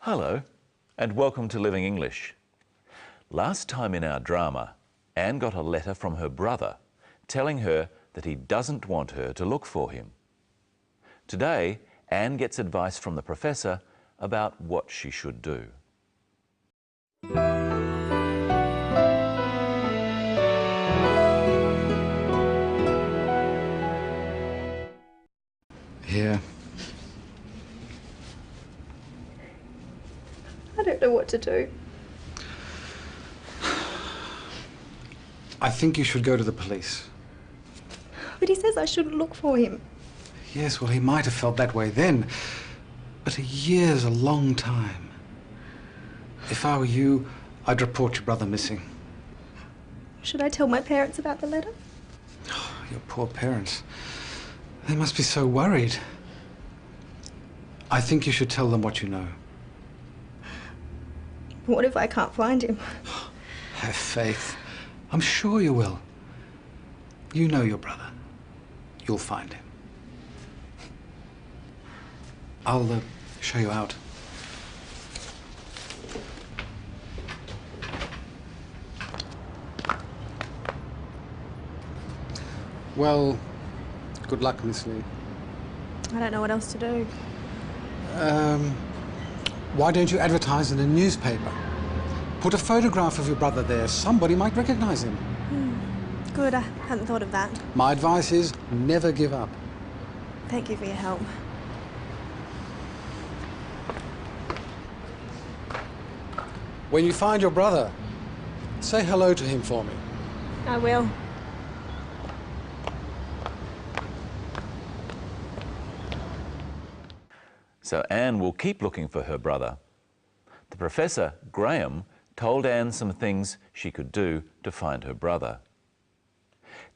Hello, and welcome to Living English. Last time in our drama, Anne got a letter from her brother telling her that he doesn't want her to look for him. Today, Anne gets advice from the professor about what she should do. Here. I don't know what to do. I think you should go to the police. But he says I shouldn't look for him. Yes, well, he might have felt that way then, but a year's a long time. If I were you, I'd report your brother missing. Should I tell my parents about the letter? Oh, your poor parents. They must be so worried. I think you should tell them what you know. What if I can't find him? Have faith. I'm sure you will. You know your brother. You'll find him. I'll show you out. Well, good luck, Miss Lee. I don't know what else to do. Why don't you advertise in a newspaper? Put a photograph of your brother there. Somebody might recognize him. Good, I hadn't thought of that. My advice is never give up. Thank you for your help. When you find your brother, say hello to him for me. I will. So Anne will keep looking for her brother. The professor, Graham, told Anne some things she could do to find her brother.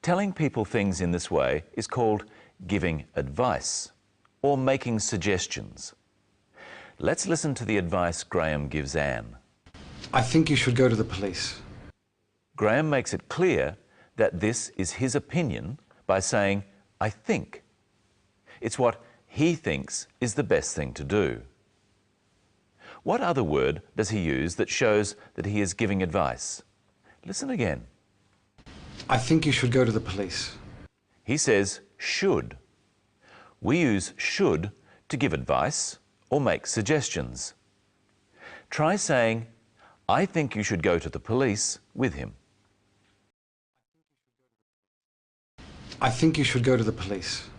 Telling people things in this way is called giving advice or making suggestions. Let's listen to the advice Graham gives Anne. I think you should go to the police. Graham makes it clear that this is his opinion by saying, I think. It's what he thinks is the best thing to do. What other word does he use that shows that he is giving advice? Listen again. I think you should go to the police. He says should. We use should to give advice or make suggestions. Try saying, I think you should go to the police with him. I think you should go to the police.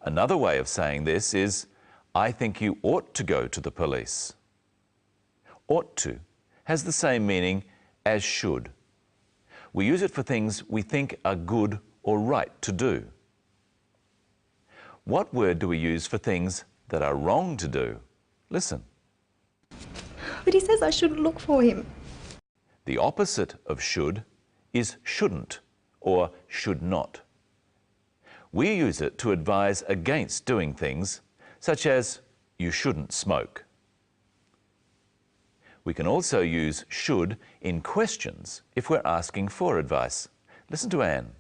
Another way of saying this is, I think you ought to go to the police. Ought to has the same meaning as should. We use it for things we think are good or right to do. What word do we use for things that are wrong to do? Listen. But he says I shouldn't look for him. The opposite of should is shouldn't or should not. We use it to advise against doing things, such as you shouldn't smoke. We can also use should in questions if we're asking for advice. Listen to Anne.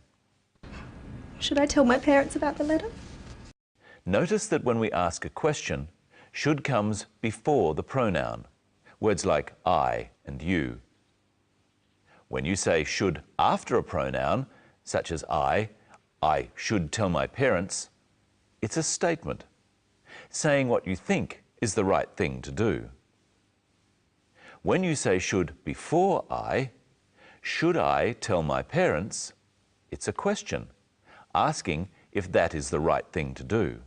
Should I tell my parents about the letter? Notice that when we ask a question, should comes before the pronoun, words like I and you. When you say should after a pronoun, such as I should tell my parents, it's a statement, saying what you think is the right thing to do. When you say should before should I tell my parents, it's a question, asking if that is the right thing to do.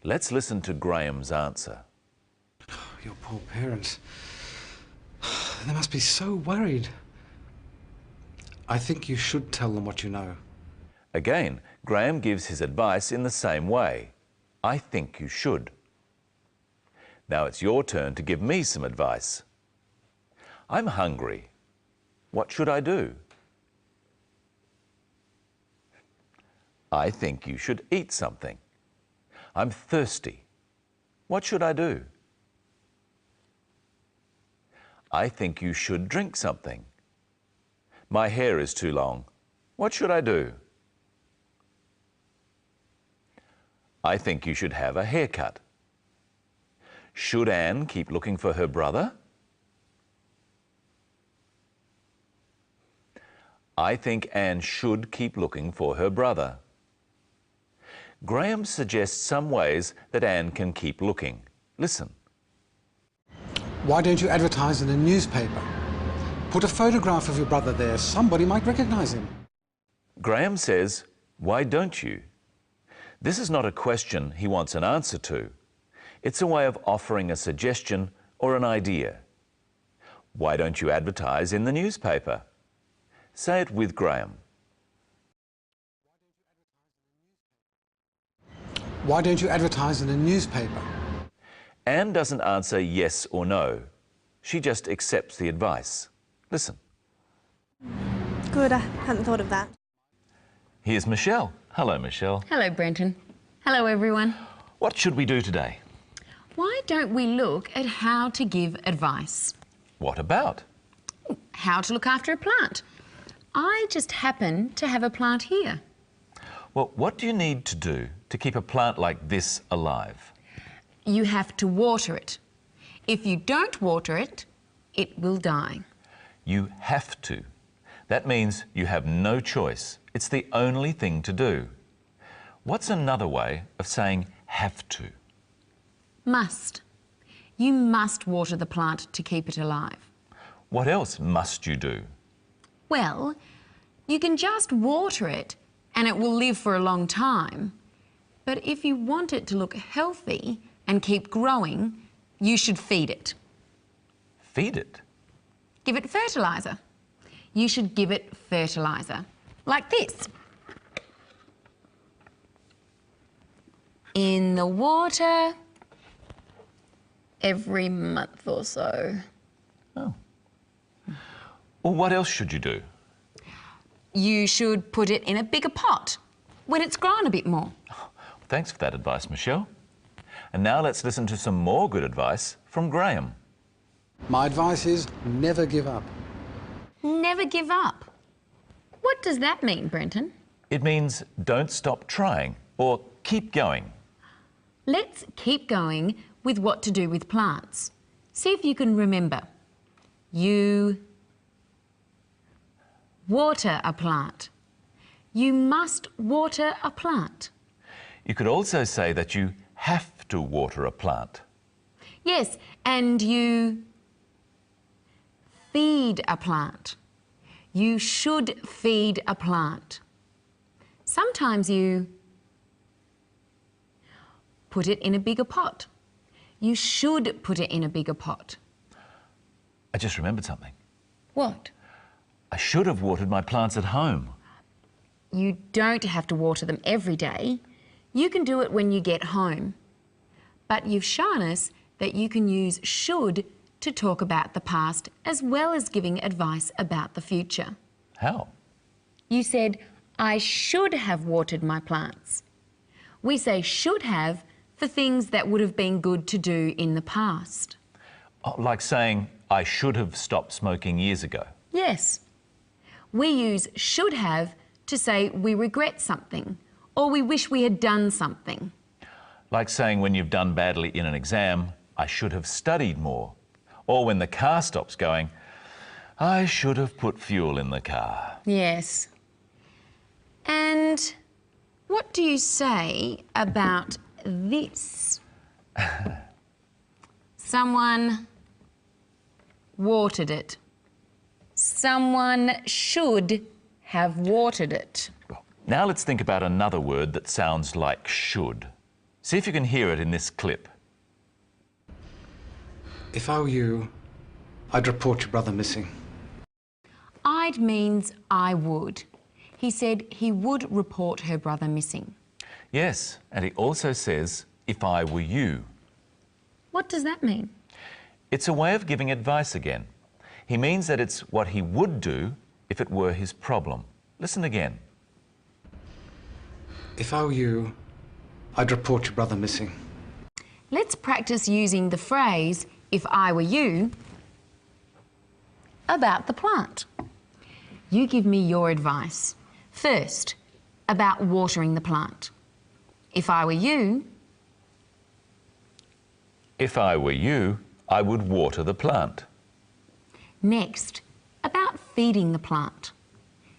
Let's listen to Graham's answer. Your poor parents. They must be so worried. I think you should tell them what you know. Again, Graham gives his advice in the same way. I think you should. Now it's your turn to give me some advice. I'm hungry. What should I do? I think you should eat something. I'm thirsty. What should I do? I think you should drink something. My hair is too long. What should I do? I think you should have a haircut. Should Anne keep looking for her brother? I think Anne should keep looking for her brother. Graham suggests some ways that Anne can keep looking. Listen. Why don't you advertise in a newspaper? Put a photograph of your brother there. Somebody might recognize him. Graham says, why don't you? This is not a question he wants an answer to. It's a way of offering a suggestion or an idea. Why don't you advertise in the newspaper? Say it with Graham. Why don't you advertise in a newspaper? Anne doesn't answer yes or no. She just accepts the advice. Listen. Good, I hadn't thought of that. Here's Michelle. Hello, Michelle. Hello, Brenton. Hello, everyone. What should we do today? Why don't we look at how to give advice? What about? How to look after a plant. I just happen to have a plant here. Well, what do you need to do to keep a plant like this alive? You have to water it. If you don't water it, it will die. You have to. That means you have no choice. It's the only thing to do. What's another way of saying have to? Must. You must water the plant to keep it alive. What else must you do? Well, you can just water it and it will live for a long time. But if you want it to look healthy and keep growing, you should feed it. Feed it? Give it fertiliser. You should give it fertiliser, like this. In the water every month or so. Oh. Well, what else should you do? You should put it in a bigger pot when it's grown a bit more. Thanks for that advice, Michelle. And now let's listen to some more good advice from Graham. My advice is never give up. Never give up. What does that mean, Brenton? It means don't stop trying or keep going. Let's keep going with what to do with plants. See if you can remember. You water a plant. You must water a plant. You could also say that you have to water a plant. Yes, and you feed a plant. You should feed a plant. Sometimes you put it in a bigger pot. You should put it in a bigger pot. I just remembered something. What? I should have watered my plants at home. You don't have to water them every day. You can do it when you get home. But you've shown us that you can use should to talk about the past as well as giving advice about the future. How? You said, I should have watered my plants. We say should have for things that would have been good to do in the past. Oh, like saying, I should have stopped smoking years ago. Yes. We use should have to say we regret something or we wish we had done something. Like saying when you've done badly in an exam, I should have studied more. Or when the car stops going, I should have put fuel in the car. Yes. And what do you say about this? Someone watered it. Someone should have watered it. Now let's think about another word that sounds like should. See if you can hear it in this clip. If I were you, I'd report your brother missing. I'd means I would. He said he would report her brother missing. Yes, and he also says, if I were you. What does that mean? It's a way of giving advice again. He means that it's what he would do if it were his problem. Listen again. If I were you, I'd report your brother missing. Let's practice using the phrase, if I were you, about the plant. You give me your advice. First, about watering the plant. If I were you... If I were you, I would water the plant. Next, about feeding the plant.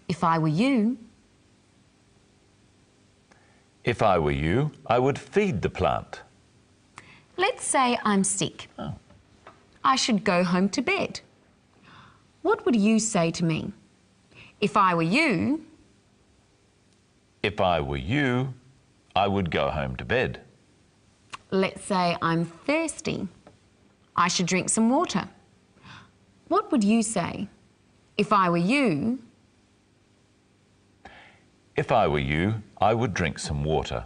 If I were you, If I were you, I would feed the plant. let's say I'm sick. Oh. I should go home to bed. What would you say to me? If I were you, If I were you, I would go home to bed. let's say I'm thirsty. I should drink some water. What would you say? If I were you, If I were you, I would drink some water.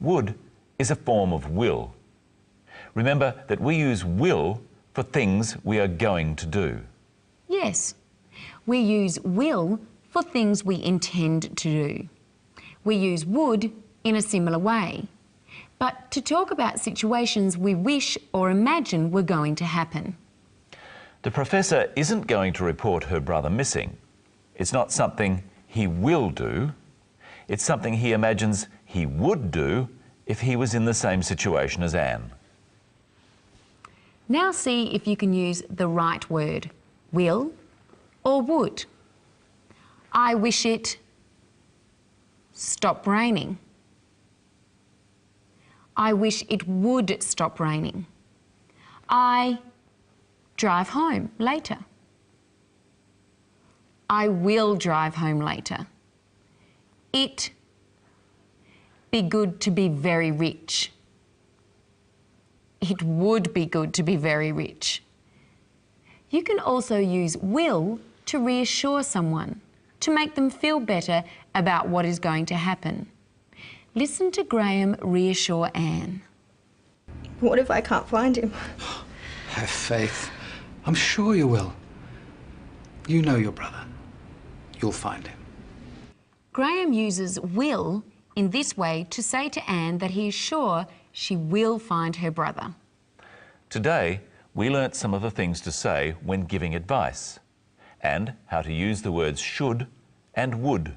Would is a form of will. Remember that we use will for things we are going to do. yes. We use will for things we intend to do. We use would in a similar way, but to talk about situations we wish or imagine were going to happen. The professor isn't going to report her brother missing. It's not something he will do. It's something he imagines he would do if he was in the same situation as Anne. Now see if you can use the right word, will or would. I wish it stopped raining. I wish it would stop raining. I drive home later. I will drive home later. It be good to be very rich. It would be good to be very rich. You can also use will to reassure someone, to make them feel better about what is going to happen. Listen to Graham reassure Anne. What if I can't find him? Have faith. I'm sure you will. You know your brother. You'll find him. Graham uses will in this way to say to Anne that he is sure she will find her brother. Today, we learnt some of the things to say when giving advice and how to use the words should and would.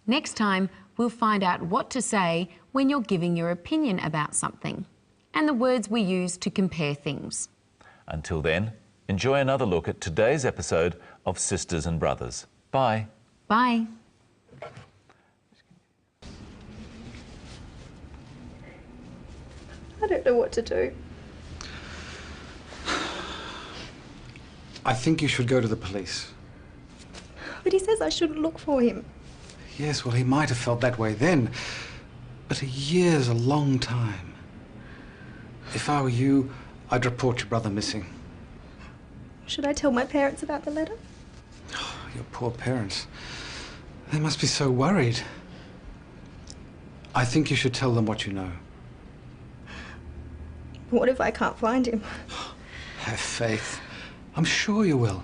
Next time, we'll find out what to say when you're giving your opinion about something and the words we use to compare things. Until then, enjoy another look at today's episode of Sisters and Brothers. Bye. Bye. I don't know what to do. I think you should go to the police. But he says I shouldn't look for him. Yes, well, he might have felt that way then, but a year's a long time. If I were you, I'd report your brother missing. Should I tell my parents about the letter? Your poor parents. They must be so worried. I think you should tell them what you know. What if I can't find him? Have faith. I'm sure you will.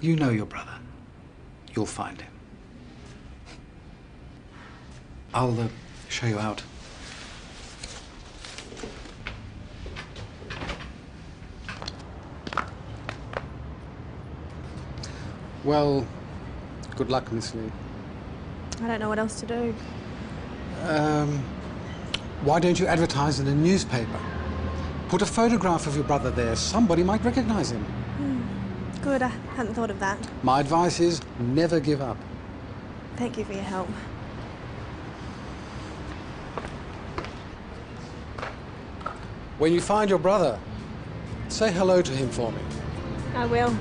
You know your brother. You'll find him. I'll show you out. Well, good luck, Miss Lee. I don't know what else to do. Why don't you advertise in a newspaper? Put a photograph of your brother there. Somebody might recognize him. Good, I hadn't thought of that. My advice is never give up. Thank you for your help. When you find your brother, say hello to him for me. I will.